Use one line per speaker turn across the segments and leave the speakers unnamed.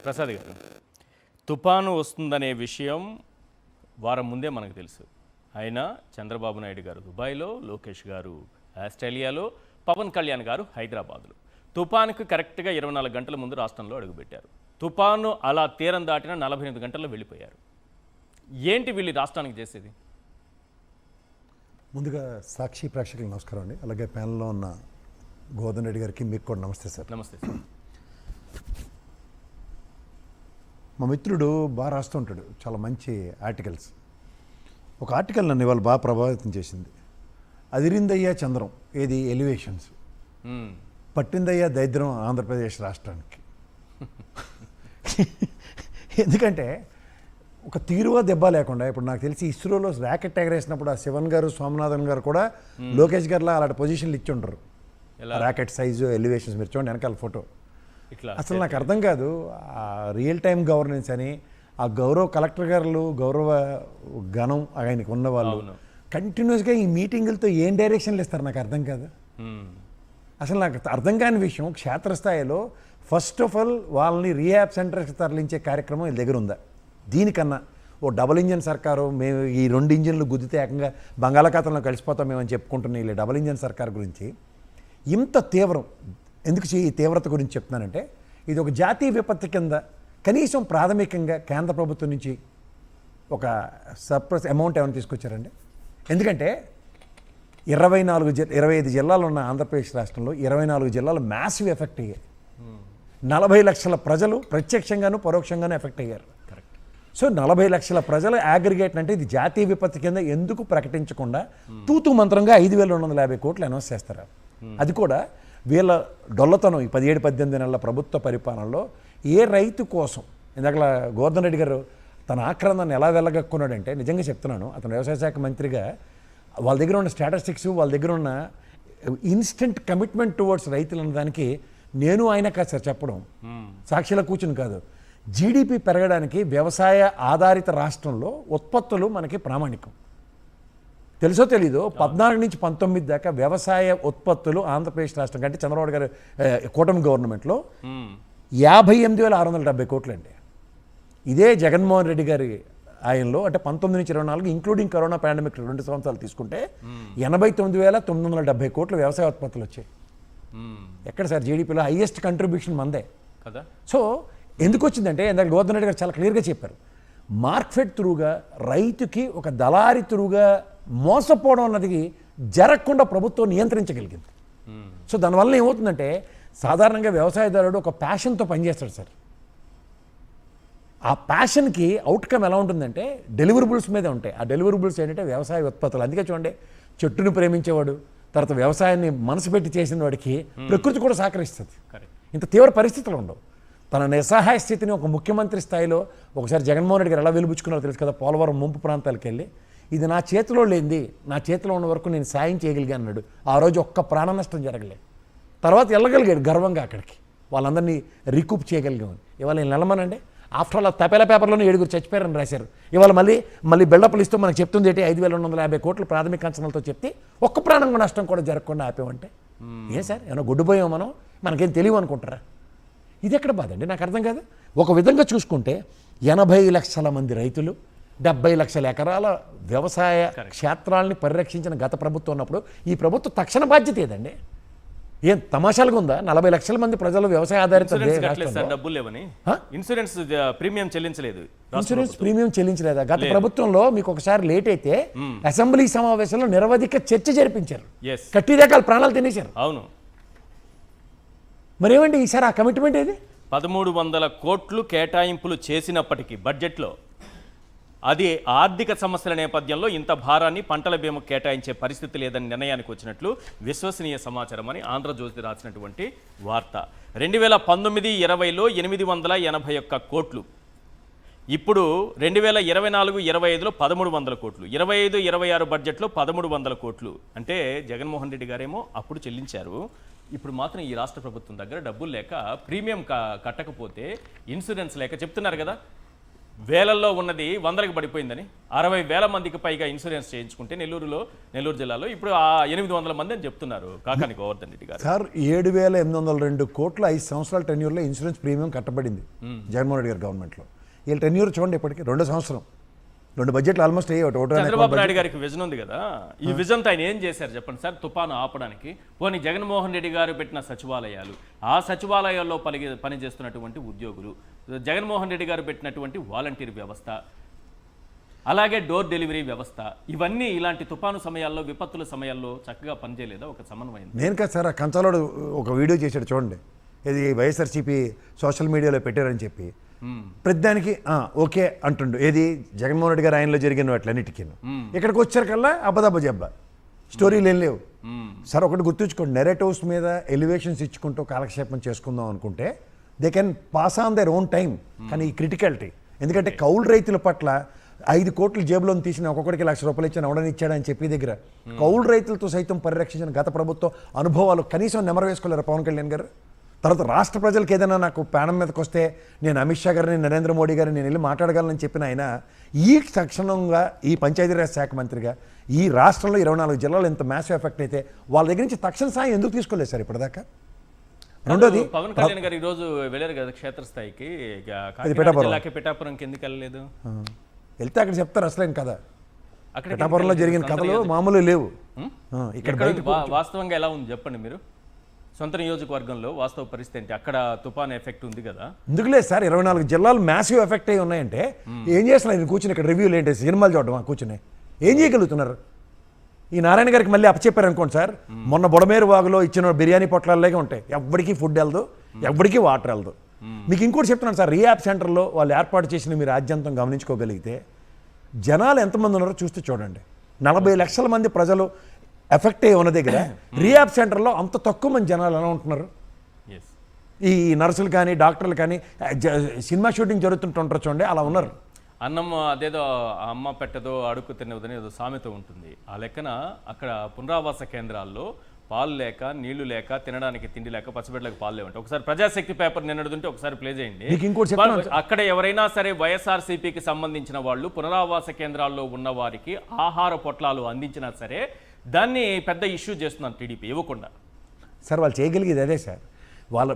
ప్రసాద్ గారు, తుపాను వస్తుందనే విషయం వారం ముందే మనకు తెలుసు. అయినా చంద్రబాబు నాయుడు గారు దుబాయ్లో, లోకేష్ గారు ఆస్ట్రేలియాలో, పవన్ కళ్యాణ్ గారు హైదరాబాద్లో. తుపానుకు కరెక్ట్గా 24 గంటల ముందు రాష్ట్రంలో అడుగుపెట్టారు. తుపాను అలా తీరం దాటిన 48 గంటల్లో వెళ్ళిపోయారు. ఏంటి వీళ్ళు రాష్ట్రానికి చేసేది?
ముందుగా సాక్షి ప్రేక్షకులకు నమస్కారం అండి. అలాగే ప్యానల్లో ఉన్న గోవర్ధన్ రెడ్డి గారికి మీకు కూడా నమస్తే సార్.
నమస్తే సార్.
మా మిత్రుడు బాగా రాస్తూ ఉంటాడు, చాలా మంచి ఆర్టికల్స్. ఒక ఆర్టికల్ నన్ను ఇవాళ బాగా ప్రభావితం చేసింది. అదిరిందయ్యా చంద్రం, ఏది ఎలివేషన్స్, పట్టిందయ్యా దరిద్రం ఆంధ్రప్రదేశ్ రాష్ట్రానికి. ఎందుకంటే ఒక తీరువా దెబ్బ లేకుండా, ఇప్పుడు నాకు తెలిసి ఇస్రోలో ర్యాకెట్ ఎగరేసినప్పుడు ఆ శివన్ గారు, స్వామినాథన్ గారు కూడా లోకేష్ గారిలా అలాంటి పొజిషన్లు ఇచ్చి ఉండరు. ర్యాకెట్ సైజు, ఎలివేషన్స్ మీరు చూడండి వెనకాల ఫోటో. అసలు నాకు అర్థం కాదు. ఆ రియల్ టైం గవర్నెన్స్ అని, ఆ గౌరవ కలెక్టర్ గారు, గౌరవ గణం ఆయనకు ఉన్నవాళ్ళు కంటిన్యూస్గా ఈ మీటింగులతో ఏం డైరెక్షన్లు ఇస్తారు నాకు అర్థం కాదు. అసలు నాకు అర్థం కాని విషయం, క్షేత్రస్థాయిలో ఫస్ట్ ఆఫ్ ఆల్ వాళ్ళని రీహాబ్ సెంటర్కి తరలించే కార్యక్రమం వీళ్ళ దగ్గర ఉందా? దీనికన్నా ఓ డబుల్ ఇంజన్ సర్కారు, మేము ఈ 2 ఇంజిన్లు గుద్దితే ఏకంగా బంగాళాఖాతంలో కలిసిపోతాం మేమని చెప్పుకుంటున్నాం. వీళ్ళు డబుల్ ఇంజన్ సర్కార్ గురించి ఇంత తీవ్రం ఎందుకు ఈ తీవ్రత గురించి చెప్తున్నానంటే, ఇది ఒక జాతీయ విపత్తు కింద కనీసం ప్రాథమికంగా కేంద్ర ప్రభుత్వం నుంచి ఒక సర్ప్లస్ అమౌంట్ ఏమైనా తీసుకొచ్చారండి? ఎందుకంటే 25 జిల్లాలు ఉన్న ఆంధ్రప్రదేశ్ రాష్ట్రంలో 24 జిల్లాలు మ్యాసివ్ ఎఫెక్ట్ అయ్యాయి. 40 లక్షల ప్రజలు ప్రత్యక్షంగాను పరోక్షంగాను ఎఫెక్ట్ అయ్యారు. సో 40 లక్షల ప్రజల అగ్రిగేట్ అంటే ఇది జాతీయ విపత్తు కింద ఎందుకు ప్రకటించకుండా తూతూ మంత్రంగా 5,250 కోట్లు అనౌన్స్ చేస్తారు? అది కూడా వీళ్ళ డొల్లతనం. ఈ 17-18 నెలల ప్రభుత్వ పరిపాలనలో ఏ రైతు కోసం, ఇందాక గోవర్ధన్ రెడ్డి గారు తన ఆక్రందాన్ని ఎలా వెళ్ళగక్కున్నాడంటే, నిజంగా చెప్తున్నాను, అతను వ్యవసాయ శాఖ మంత్రిగా వాళ్ళ దగ్గర ఉన్న స్టాటిస్టిక్స్, వాళ్ళ దగ్గర ఉన్న ఇన్స్టెంట్ కమిట్మెంట్ టువర్డ్స్ రైతులు అన్న దానికి నేను ఆయన కాదు సార్ చెప్పడం, సాక్షిలో కూర్చుని కాదు. జీడిపి పెరగడానికి వ్యవసాయ ఆధారిత రాష్ట్రంలో ఉత్పత్తులు మనకి ప్రామాణికం. తెలుసో తెలీదో 14 నుంచి 19 దాకా వ్యవసాయ ఉత్పత్తులు ఆంధ్రప్రదేశ్ రాష్ట్రం కంటే చంద్రబాబు గారు కూటమి గవర్నమెంట్లో 58,670 కోట్లు అండి. ఇదే జగన్మోహన్ రెడ్డి గారి ఆయనలో అంటే 19 నుంచి 24 ఇంక్లూడింగ్ కరోనా పాండమిక్ 2 సంవత్సరాలు తీసుకుంటే 89,970 కోట్లు వ్యవసాయ ఉత్పత్తులు వచ్చాయి. ఎక్కడ సార్ జీడిపిలో హైయెస్ట్ కంట్రిబ్యూషన్ మందే
కదా.
సో ఎందుకు వచ్చిందంటే, ఇందాక గోవర్ధన్ రెడ్డి గారు చాలా క్లియర్గా చెప్పారు, మార్కెట్ త్రూగా రైతుకి ఒక దళారి త్రూగా మోసపోవడం అన్నది జరగకుండా ప్రభుత్వం నియంత్రించగలిగింది. సో దానివల్ల ఏమవుతుందంటే, సాధారణంగా వ్యవసాయదారుడు ఒక ప్యాషన్తో పనిచేస్తాడు సార్. ఆ ప్యాషన్కి అవుట్కమ్ ఎలా ఉంటుందంటే డెలివరబుల్స్ మీదే ఉంటాయి. ఆ డెలివరబుల్స్ ఏంటంటే వ్యవసాయ ఉత్పత్తులు. అందుకే చూడండి, చెట్టును ప్రేమించేవాడు, తర్వాత వ్యవసాయాన్ని మనసు పెట్టి చేసిన వాడికి ప్రకృతి కూడా సహకరిస్తుంది. ఇంత తీవ్ర పరిస్థితులు ఉండవు. తన నిస్సహాయ స్థితిని ఒక ముఖ్యమంత్రి స్థాయిలో ఒకసారి జగన్మోహన్ రెడ్డి గారు ఎలా వెలుబుచ్చుకున్నారో తెలుసు కదా. పోలవరం ముంపు ప్రాంతాలకు వెళ్ళి, ఇది నా చేతిలో లేనిది, నా చేతిలో ఉన్న వరకు నేను సాయం చేయగలిగాను అన్నాడు. ఆ రోజు ఒక్క ప్రాణ నష్టం జరగలేదు. తర్వాత వెళ్ళగలిగాడు గర్వంగా అక్కడికి, వాళ్ళందరినీ రీకూప్ చేయగలిగామని. ఇవాళ నేను నిలమనండి, ఆఫ్టర్ ఆల్ తపేల పేపర్లోనే 7 చచ్చిపోయారని రాశారు. ఇవాళ మళ్ళీ బిల్డప్లు ఇస్తూ మనకు చెప్తుంది ఏంటి, 5,250 కోట్లు ప్రాథమిక అంచనాలతో చెప్తే ఒక్క ప్రాణం నష్టం కూడా జరగకుండా ఆపేమంటే ఏ సార్ ఏమన్నా గుడ్డిపోయాం మనం, మనకేం తెలియవు అనుకుంటారా? ఇది ఎక్కడ బాధ అండి, నాకు అర్థం కాదు. ఒక విధంగా చూసుకుంటే 80 లక్షల మంది రైతులు, 70 లక్షల ఎకరాల వ్యవసాయ క్షేత్రాలని పరిరక్షించిన గత ప్రభుత్వం ఉన్నప్పుడు ఈ ప్రభుత్వం తక్షణ బాధ్యత ఏదండి? ఏం తమాషాలుగా ఉందా? 40 లక్షల మంది ప్రజలు వ్యవసాయ ఆధారిత
డబ్బులు లేవని ఇన్సూరెన్స్ ప్రీమియం చెల్లించలేదు.
ఇన్సూరెన్స్ ప్రీమియం చెల్లించలేదా? గత ప్రభుత్వంలో మీకు ఒకసారి లేట్ అయితే అసెంబ్లీ సమావేశంలో నిరవధిక చర్చ జరిపించారు, కట్టిదాకా ప్రాణాలు తినేశారు.
అవును,
మరేమండి ఈసారి ఆ కమిట్మెంట్ ఏది?
1,300 కోట్లు కేటాయింపులు చేసినప్పటికీ బడ్జెట్లో అది ఆర్థిక సమస్యల నేపథ్యంలో ఇంత భారాన్ని పంటల బీమా కేటాయించే పరిస్థితి లేదని నిర్ణయానికి వచ్చినట్లు విశ్వసనీయ సమాచారం అని ఆంధ్రజ్యోతి రాసినటువంటి వార్త. 2019-20లో 881 కోట్లు, ఇప్పుడు 2024-25లో 1,300 కోట్లు, 25-26 బడ్జెట్లో 1,300 కోట్లు. అంటే జగన్మోహన్ రెడ్డి గారేమో అప్పుడు చెల్లించారు, ఇప్పుడు మాత్రం ఈ రాష్ట్ర ప్రభుత్వం దగ్గర డబ్బులు లేక, ప్రీమియం కట్టకపోతే, ఇన్సూరెన్స్ లేక చెప్తున్నారు కదా. వేలల్లో ఉన్నది వందలకు పడిపోయిందని, 60,000 మందికి పైగా ఇన్సూరెన్స్ చేయించుకుంటే నెల్లూరు జిల్లాలో ఇప్పుడు ఆ 800 మంది అని చెప్తున్నారు కాకాని గోవర్ధన్ రెడ్డి గారు.
సార్ 7,802 కోట్ల 5 సంవత్సరాల టెన్యూర్లో ఇన్సూరెన్స్ ప్రీమియం కట్టబడింది జగన్మోహన్ రెడ్డి గారి గవర్నమెంట్లో. వీళ్ళ టెన్యూర్ చూడండి, ఇప్పటికి 2 సంవత్సరం 2 బడ్జెట్లు ఆల్మోస్ట్ అయ్యి
చంద్రబాబు నాయుడు గారికి విజన్ ఉంది కదా, ఈ విజన్తో ఆయన ఏం చేశారు చెప్పండి సార్? తుఫాను ఆపడానికి పోనీ జగన్మోహన్ రెడ్డి గారు పెట్టిన సచివాలయాలు, ఆ సచివాలయాల్లో పనిచేస్తున్నటువంటి ఉద్యోగులు, జగన్మోహన్ రెడ్డి గారు పెట్టినటువంటి వాలంటీర్ వ్యవస్థ, అలాగే డోర్ డెలివరీ వ్యవస్థ, ఇవన్నీ ఇలాంటి తుఫాను సమయాల్లో విపత్తుల సమయాల్లో చక్కగా పనిచేయలేదా ఒక సమన్వయం?
నేను కదా సార్, ఆ కంచాలోడు ఒక వీడియో చేశాడు చూడండి, ఇది వైఎస్ఆర్సీపీ సోషల్ మీడియాలో పెట్టారని చెప్పి ప్రతిదానికి ఓకే అంటుండు. ఏది జగన్మోహన్ రెడ్డి గారు ఆయనలో జరిగిన వాటిలన్నిటికీ. ఇక్కడికి వచ్చారికల్లా అబ్బదబ్బ జబ్బ స్టోరీలు ఏం లేవు సార్. ఒకటి గుర్తుంచుకోండి, నెరేటివ్స్ మీద ఎలివేషన్స్ ఇచ్చుకుంటూ కాలక్షేపం చేసుకుందాం అనుకుంటే they can pass on their own time. కానీ ఈ క్రిటికాలిటీ, ఎందుకంటే కౌలు రైతుల పట్ల 5 కోట్లు జేబులో తీసిన ఒక్కొక్కడికి ₹1,00,000 ఇచ్చాను ఎవడని ఇచ్చాడని చెప్పి దగ్గర కౌలు రైతులతో సైతం పరిరక్షించిన గత ప్రభుత్వం అనుభవాలు కనీసం నెమరు వేసుకోలేరు పవన్ కళ్యాణ్ గారు. తర్వాత రాష్ట్ర ప్రజలకు ఏదైనా నాకు ప్రాణం మీదకి వస్తే నేను అమిత్ షా గారిని, నరేంద్ర మోడీ గారిని నేను వెళ్ళి మాట్లాడగలనని చెప్పిన ఆయన ఈ తక్షణంగా ఈ పంచాయతీరాజ్ శాఖ మంత్రిగా ఈ రాష్ట్రంలో 24 జిల్లాలు ఎంత మ్యాసివ్ ఎఫెక్ట్ అయితే వాళ్ళ దగ్గర నుంచి తక్షణ సాయం ఎందుకు తీసుకోలేదు సార్ ఇప్పటిదాకా? రెండోది,
పవన్ కళ్యాణ్ గారు ఈ రోజు వెళ్ళారు కదా క్షేత్రస్థాయికి, పిఠాపురంకి ఎందుకు వెళ్ళలేదు?
వెళ్తే అక్కడ చెప్తారు అసలేం కదా. పిఠాపురంలో జరిగిన కథలు మామూలు లేవు. ఇక్కడ
వాస్తవంగా ఎలా ఉంది చెప్పండి మీరు? సొంత నియోజకవర్గంలో వాస్తవ పరిస్థితి ఏంటి? అక్కడ తుఫాన్ ఎఫెక్ట్ ఉంది కదా.
ఎందుకు లేదు సార్, 24 జిల్లాలు మ్యాసివ్ ఎఫెక్ట్ అయ్యి ఉన్నాయంటే ఏం చేస్తున్నారు? కూర్చుని ఇక్కడ రివ్యూలు ఏంటి, సినిమాలు చూడడం కూర్చుని ఏం చేయగలుగుతున్నారు? ఈ నారాయణ గారికి మళ్ళీ అప్పచెప్పారు అనుకోండి సార్, మొన్న బుడమేరు వాగులో ఇచ్చిన బిర్యానీ పొట్లాల్లాగే ఉంటాయి, ఎవ్వడికి ఫుడ్ వెళ్దు, ఎవ్వడికి వాటర్ వెళ్దు. మీకు ఇంకోటి చెప్తున్నాను సార్, రీయాప్ సెంటర్లో వాళ్ళు ఏర్పాటు చేసిన మీరు ఆద్యంతం గమనించుకోగలిగితే జనాలు ఎంతమంది ఉన్నారో చూస్తూ చూడండి. 40 లక్షల మంది ప్రజలు ఎఫెక్ట్ అయ్యి ఉన్న దగ్గర రీయాప్ సెంటర్లో అంత తక్కువ మంది జనాలు ఎలా ఉంటున్నారు? ఈ నర్సులు కానీ డాక్టర్లు కానీ సినిమా షూటింగ్ జరుగుతుంటుంటారు చూడండి, అలా ఉన్నారు.
అన్నం అదేదో అమ్మ పెట్టదో అడుగు తినవదని ఏదో సామెత ఉంటుంది. ఆ లెక్కన అక్కడ పునరావాస కేంద్రాల్లో పాలు లేక, నీళ్లు లేక, తినడానికి తిండి లేక, పసిబిడ్డలకు పాలు లేవంటే ఒకసారి ప్రజాశక్తి పేపర్ నిన్నడుతుంటే ఒకసారి ప్లే చేయండి. అక్కడ ఎవరైనా సరే వైఎస్ఆర్సీపీకి సంబంధించిన వాళ్ళు పునరావాస కేంద్రాల్లో ఉన్న వారికి ఆహార పొట్లాలు అందించినా సరే దాన్ని పెద్ద ఇష్యూ చేస్తున్నారు టీడీపీ ఇవ్వకుండా.
సార్ వాళ్ళు చేయగలిగేది అదే సార్, వాళ్ళ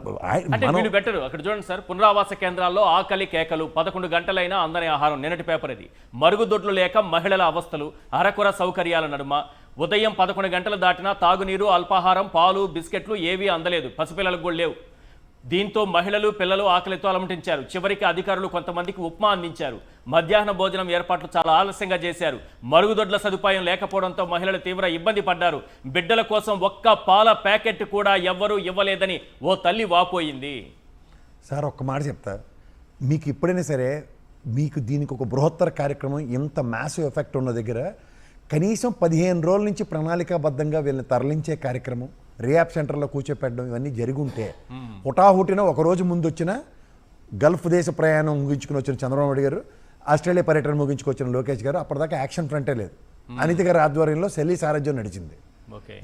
అంటే వీళ్ళు బెటర్. అక్కడ చూడండి సార్, పునరావాస కేంద్రాల్లో ఆకలి కేకలు, 11 గంటలైనా అందని ఆహారం. నిన్నటి పేపర్ ఇది. మరుగుదొడ్లు లేక మహిళల అవస్థలు, అరకొర సౌకర్యాల నడుమ ఉదయం 11 గంటలు దాటినా తాగునీరు, అల్పాహారం, పాలు, బిస్కెట్లు ఏవీ అందలేదు. పసిపిల్లలకు కూడా లేవు. దీంతో మహిళలు, పిల్లలు ఆకలితో అలమటించారు. చివరికి అధికారులు కొంతమందికి ఉప్మా అందించారు. మధ్యాహ్న భోజనం ఏర్పాట్లు చాలా ఆలస్యంగా చేశారు. మరుగుదొడ్ల సదుపాయం లేకపోవడంతో మహిళలు తీవ్ర ఇబ్బంది పడ్డారు. బిడ్డల కోసం ఒక్క పాల ప్యాకెట్ కూడా ఎవ్వరూ ఇవ్వలేదని ఓ తల్లి వాపోయింది.
సార్ ఒక్క మాట చెప్తా, మీకు ఇప్పుడైనా సరే మీకు దీనికి ఒక బృహత్తర కార్యక్రమం ఇంత మ్యాసివ్ ఎఫెక్ట్ ఉన్న దగ్గర కనీసం 15 రోజుల నుంచి ప్రణాళికాబద్ధంగా వీళ్ళని తరలించే కార్యక్రమం, రీయాప్ సెంటర్లో కూర్చోపెట్టడం ఇవన్నీ జరిగి ఉంటే హుటాహుటిన ఒకరోజు ముందు వచ్చిన గల్ఫ్ దేశ ప్రయాణం ముగించుకుని వచ్చిన చంద్రబాబు నాయుడు గారు, ఆస్ట్రేలియా పర్యటన ముగించుకొచ్చిన లోకేష్ గారు, అప్పటిదాకా యాక్షన్ ఫ్రంటే లేదు. అనిత గారి ఆధ్వర్యంలో సెల్లి సారథ్యం నడిచింది.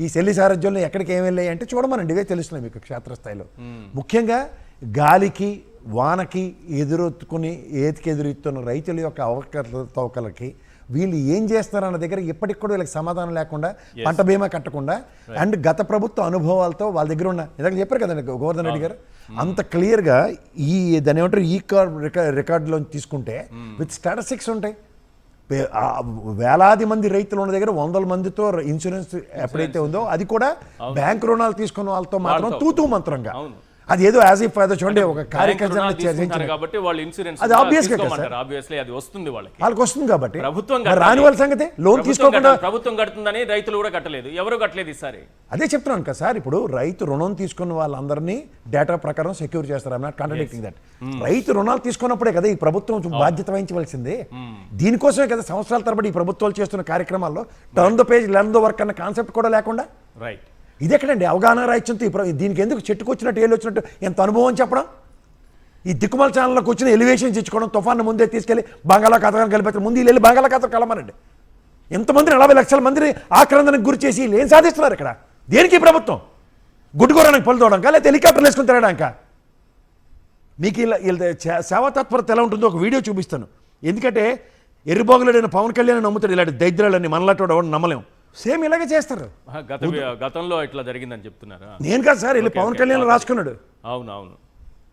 ఈ సెల్లి సారథ్యంలో ఎక్కడికి ఏమి వెళ్ళాయి అంటే చూడమనండి, ఇవే తెలుస్తున్నాయి మీకు క్షేత్రస్థాయిలో. ముఖ్యంగా గాలికి వానకి ఎదురొత్తుకుని ఎదురెత్తున్న రైతుల యొక్క అవకతవకలకి వీళ్ళు ఏం చేస్తారన్న దగ్గర ఇప్పటికి కూడా వీళ్ళకి సమాధానం లేకుండా, పంట బీమా కట్టకుండా, అండ్ గత ప్రభుత్వ అనుభవాలతో వాళ్ళ దగ్గర ఉన్న ఇందాక చెప్పారు కదండి గోవర్ధన్ రెడ్డి గారు, అంత క్లియర్గా ఈ దాని ఏమంటారు ఈ రికార్డులో తీసుకుంటే విత్ స్టాటిస్టిక్స్ ఉంటాయి. వేలాది మంది రైతులు ఉన్న దగ్గర 100 మందితో ఇన్సూరెన్స్ ఎప్పుడైతే ఉందో అది కూడా బ్యాంక్ రుణాలు తీసుకున్న వాళ్ళతో మాత్రం తూతూ మంత్రంగా, అది ఏదో యాజ్ ఇఫ్ ఏదో చూడండి ఒక కార్యక్రమం
కాబట్టి వాళ్ళు ఇన్సూరెన్స్
అది ఆబ్వియస్లీ
అది వస్తుంది
వాళ్ళకి వస్తుంది కాబట్టి
ప్రభుత్వం
రాని వాళ్ళ సంగతి లోన్ తీసుకోకుండా
ప్రభుత్వం కడుతుందని రైతులు కూడా కట్టలేదు, ఎవరు కట్టలేదు ఈసారి.
అదే చెప్తున్నాను కదా సార్, ఇప్పుడు రైతు రుణం తీసుకున్న వాళ్ళందరినీ డేటా ప్రకారం సెక్యూర్ చేస్తారు. I'm not contradicting that. రైతు రుణాలు తీసుకున్నప్పుడే కదా ఈ ప్రభుత్వం బాధ్యత వహించవలసింది. దీనికోసమే కదా సంవత్సరాల తరబడి ఈ ప్రభుత్వాలు చేస్తున్న కార్యక్రమాల్లో turn the page learn the work అన్న కాన్సెప్ట్ కూడా లేకుండా
రైట్.
ఇది ఎక్కడండి అవగాహన రాయించంతో దీనికి ఎందుకు చెట్టుకొచ్చినట్టు ఏళ్ళు వచ్చినట్టు ఎంత అనుభవం చెప్పడం? ఈ దిక్కుమాల ఛానల్లోకి వచ్చిన ఎలివేషన్స్ ఇచ్చుకోవడం, తుఫాను ముందే తీసుకెళ్ళి బంగాళాఖాతం కలిపి ముందు వెళ్ళి బంగాళాఖాతం కలమనండి. ఎంతమందిని 40 లక్షల మందిని ఆక్రందనకు గురి చేసి ఏం సాధిస్తున్నారు ఇక్కడ? దేనికి ప్రభుత్వం? గుడ్డుకోవడానికి పళ్ళు తోవడానికా, లేకపోతే హెలికాప్టర్లు వేసుకుని తిరగడానికా? మీకు ఇలా సేవా తత్పరత ఎలా ఉంటుందో ఒక వీడియో చూపిస్తాను. ఎందుకంటే ఎర్రిబోగలుడైన పవన్ కళ్యాణ్ నమ్ముతాడు, ఇలాంటి దైద్రాలన్నీ మనలాంటి వాడు నమ్మలేం. సేమ్ ఇలాగే చేస్తారు.
గతంలో ఇట్లా జరిగిందని చెప్తున్నారా?
నేను కాదు సార్, వెళ్ళి పవన్ కళ్యాణ్ రాసుకున్నాడు.
అవును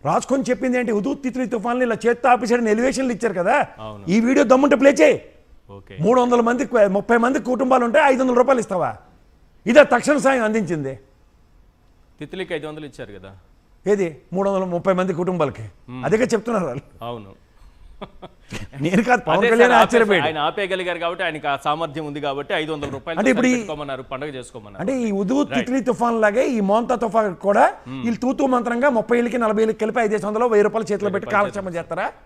రాసుకొని చెప్పింది ఏంటి, హుదూద్ తిత్లీ తుఫాన్లు ఇలా చేత్తో ఆపేసాడని ఎలివేషన్లు ఇచ్చారు కదా.
అవును.
ఈ వీడియో దమ్ముంటే ప్లే చేయి.
ఓకే.
300 మందికి 30 మంది కుటుంబాలు ఉంటే 500 రూపాయలు ఇస్తావా? ఇదే తక్షణ సాయం అందించింది.
తిత్లీకి 500 ఇచ్చారు కదా.
ఏది 330 మంది కుటుంబాలకి? అదేగా చెప్తున్నారు వాళ్ళు.
అవును.
నేను కాదు, పవన్
అదే
కళ్యాణ్
సార్,
ఆశ్చర్యపోయాడు.
ఆయన ఆపేయగలిగారు కాబట్టి ఆయనకి ఆ సామర్థ్యం ఉంది కాబట్టి 500 రూపాయలు
అంటే ఇప్పుడు
పెట్టుకోమన్నారు, పండుగ చేసుకోమన్నారు.
అంటే ఈ హుదూద్ తిత్లీ తుఫాన్ లాగే ఈ మోంతా తుఫాన్ కూడా వీళ్ళు తూతూ మంత్రంగా 30 ఏళ్ళకి 40 ఏళ్ళకి కలిపి 500 1000 రూపాయలు చేతిలో పెట్టి కాలక్షేమం చేస్తారా?